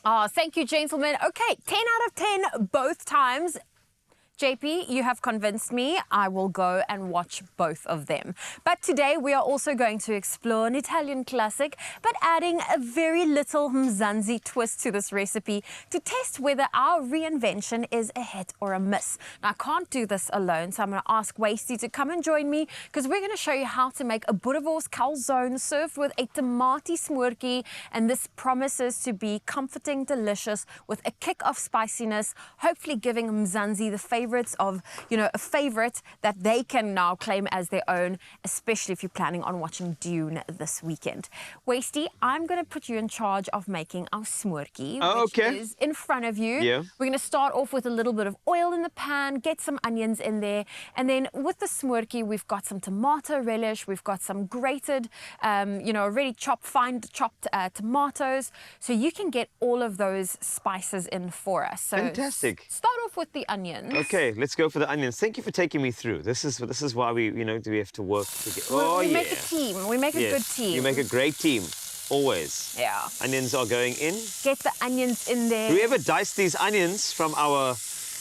Oh, thank you, gentlemen. Okay, 10 out of 10 both times. JP, you have convinced me. I will go and watch both of them. But today we are also going to explore an Italian classic, but adding a very little Mzansi twist to this recipe to test whether our reinvention is a hit or a miss. Now, I can't do this alone, so I'm going to ask Wasty to come and join me because we're going to show you how to make a Boerewors calzone served with a tomati smurkie, and this promises to be comforting, delicious, with a kick of spiciness, hopefully giving Mzansi the favorites of, a favorite that they can now claim as their own, especially if you're planning on watching Dune this weekend. Wasty, I'm going to put you in charge of making our smurkie, which is in front of you. Yeah. We're going to start off with a little bit of oil in the pan, get some onions in there, and then with the smurkie, we've got some tomato relish, we've got some grated, already fine chopped tomatoes, so you can get all of those spices in for us. So fantastic. Start off with the onions. Okay, let's go for the onions. Thank you for taking me through. This is why we have to work together. We make a team. We make a good team. You make a great team, always. Yeah. Onions are going in. Get the onions in there. Whoever diced these onions from our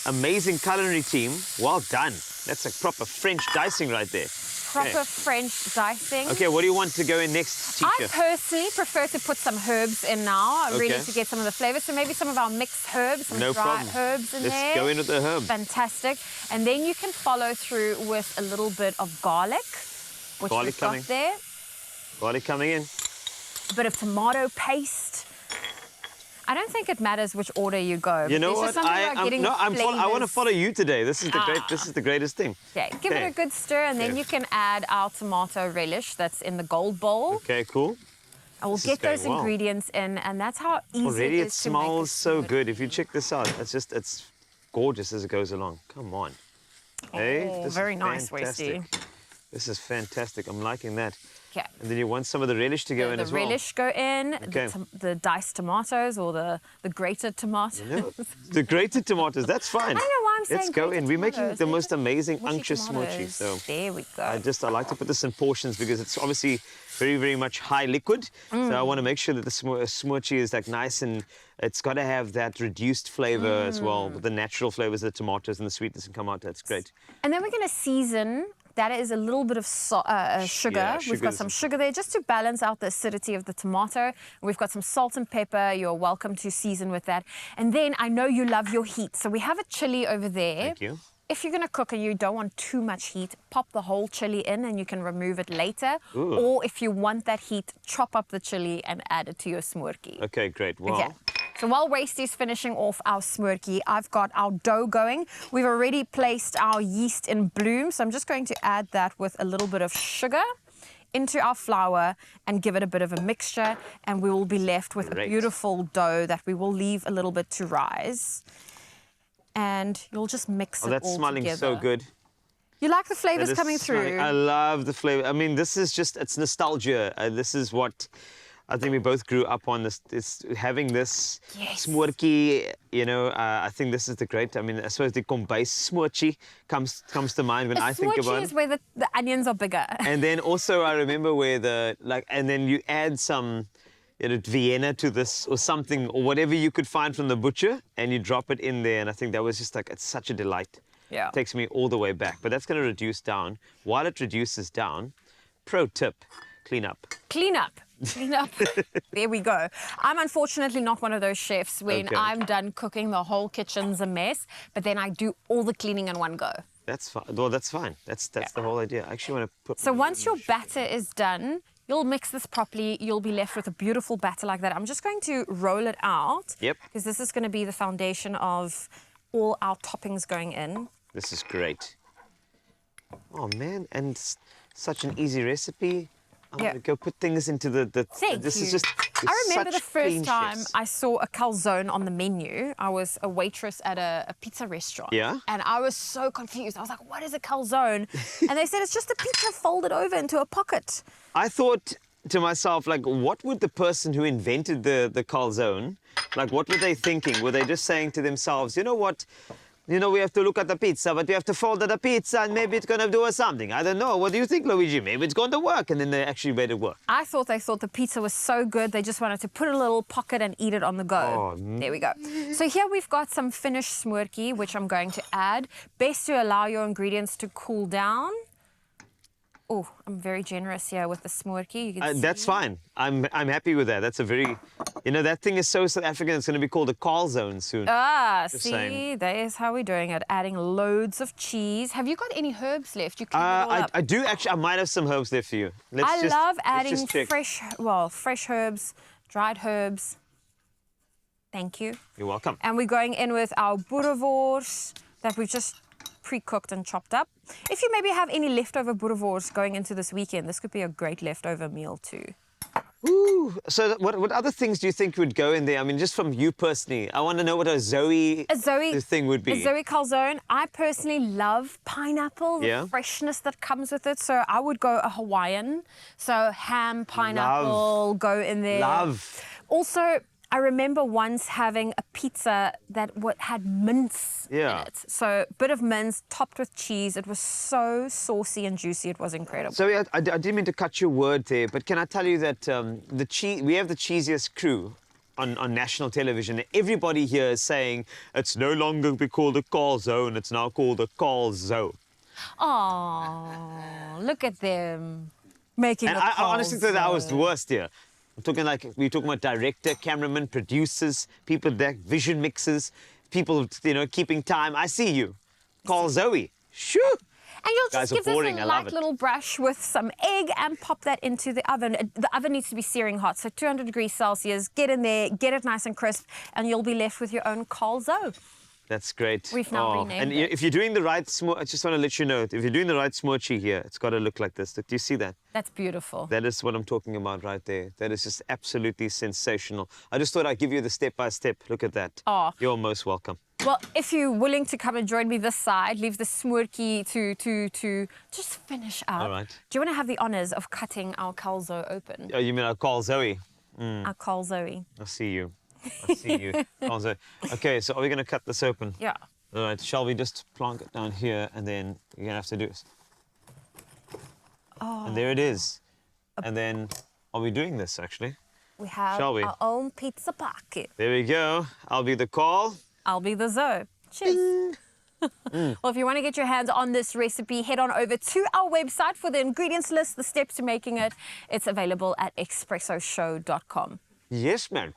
amazing culinary team, well done. That's a proper French dicing right there. Proper French dicing. Okay, what do you want to go in next, teacher? I personally prefer to put some herbs in now, really to get some of the flavors. So maybe some of our mixed herbs, some dry herbs in there. Let's go in with the herbs. Fantastic. And then you can follow through with a little bit of garlic, which we've got there. Garlic coming in. A bit of tomato paste. I don't think it matters which order you go. You know what? I want to follow you today. This is the greatest thing. Okay, give it a good stir, and then you can add our tomato relish that's in the gold bowl. Okay, cool. And we'll get those ingredients in, and that's how easy already it is to make. Already it smells so good. If you check this out, it's gorgeous as it goes along. Come on. Hey, this very is nice, fantastic. Wasty. This is fantastic. I'm liking that. Okay. And then you want some of the relish to go in as well. The relish go in, the diced tomatoes or the grated tomatoes. The grated tomatoes, that's fine. I don't know why I'm saying let's go in. We're making the most amazing mushy unctuous smoochie. So there we go. I like to put this in portions because it's obviously very, very much high liquid. So I want to make sure that the smoochie is like nice, and it's got to have that reduced flavor as well, with the natural flavors of the tomatoes and the sweetness can come out. That's great. And then we're going to season. That is a little bit of sugar. Yeah, We've got some sugar there just to balance out the acidity of the tomato. We've got some salt and pepper. You're welcome to season with that. And then I know you love your heat. So we have a chili over there. Thank you. If you're going to cook and you don't want too much heat, pop the whole chili in and you can remove it later. Ooh. Or if you want that heat, chop up the chili and add it to your smurkie. Okay, great. Wow. Okay. So while Wasty's finishing off our smurkie, I've got our dough going. We've already placed our yeast in bloom, so I'm just going to add that with a little bit of sugar into our flour and give it a bit of a mixture, and we will be left with a beautiful dough that we will leave a little bit to rise. And you'll just mix it all together. That's smelling so good. You like the flavors coming through? I love the flavor. I mean, this is just, it's nostalgia. This is what I think we both grew up on, this having this smurkie, I think this is the great, I suppose the kombuis smurkie comes to mind when I think about it. Smurkie is where the onions are bigger. And then also I remember where and then you add some, Vienna to this or something, or whatever you could find from the butcher, and you drop it in there, and I think that was just it's such a delight. Yeah. It takes me all the way back, but that's going to reduce down. While it reduces down, pro tip, clean up. Clean up. Clean up. There we go. I'm unfortunately not one of those chefs when I'm done cooking, the whole kitchen's a mess, but then I do all the cleaning in one go. That's fine. Well, that's fine. That's the whole idea. I actually want to put... So once your batter is done, you'll mix this properly. You'll be left with a beautiful batter like that. I'm just going to roll it out. Yep. Because this is going to be the foundation of all our toppings going in. This is great. Oh, man. And such an easy recipe. I'm going to go put things into this is just... I remember the first time I saw a calzone on the menu. I was a waitress at a pizza restaurant. Yeah? And I was so confused. I was like, what is a calzone? And they said, it's just a pizza folded over into a pocket. I thought to myself, what would the person who invented the calzone, what were they thinking? Were they just saying to themselves, you know what? You know, we have to look at the pizza, but we have to fold the pizza and maybe it's going to do us something. I don't know. What do you think, Luigi? Maybe it's going to work. And then they actually made it work. I thought they thought the pizza was so good, they just wanted to put a little pocket and eat it on the go. Oh, there we go. So here we've got some finished smoorkie, which I'm going to add. Best to allow your ingredients to cool down. Oh, I'm very generous here with the smoorkie. You can see. That's fine. I'm happy with that. That's a very, you know, that thing is so South African. It's going to be called a Calzone soon. Ah, Just see, saying. that is how we're doing it. Adding loads of cheese. Have you got any herbs left? You clean it all up. I do actually. I might have some herbs there for you. I love adding just check. fresh herbs, dried herbs. Thank you. You're welcome. And we're going in with our Boerewors that we've just pre-cooked and chopped up. If you maybe have any leftover Boerewors going into this weekend, this could be a great leftover meal too. Ooh. So what other things do you think would go in there? I mean, just from you personally, I want to know what a Zoe thing would be. A Zoe calzone. I personally love pineapple, the Yeah. freshness that comes with it. So I would go a Hawaiian. So ham, pineapple, go in there. Love. Also, I remember once having a pizza that had mince in it. So a bit of mince topped with cheese. It was so saucy and juicy. It was incredible. So I didn't mean to cut your word there, but can I tell you that we have the cheesiest crew on national television. Everybody here is saying it's no longer be called a Calzone. It's now called a Calzo. Oh, look at them making And a I honestly thought that was the calzone. worst here. I'm talking like, we're talking about director, cameraman, producers, people that vision mixers, people, you know, keeping time. I see you. Call Zoe. Shoo! And you'll Guys just are give this boring, I a love light it. little brush with some egg and pop that into the oven. The oven needs to be searing hot, so 200 degrees Celsius. Get in there, get it nice and crisp, and you'll be left with your own calzone. That's great. We've now renamed and it. if you're doing the right I just want to let you know, if you're doing the right smoochie here, it's got to look like this. Do you see that? That's beautiful. That is what I'm talking about right there. That is just absolutely sensational. I just thought I'd give you the step-by-step. Look at that. Oh. You're most welcome. Well, if you're willing to come and join me this side, leave the smoorkie to just finish up. All right. Do you want to have the honors of cutting our calzo open? Oh, you mean I'll call Zoe? Our calzoe. I see you. I see you. Call Zoe. Okay, so are we going to cut this open? Yeah. All right, shall we just plonk it down here and then you're going to have to do it. Oh. And there it is. And then, are we doing this actually? We have Shall we? our own pizza pocket. There we go. I'll be the call. I'll be the Zoe. Cheers. Well, if you want to get your hands on this recipe, head on over to our website for the ingredients list, the steps to making it. It's available at expressoshow.com. Yes, ma'am.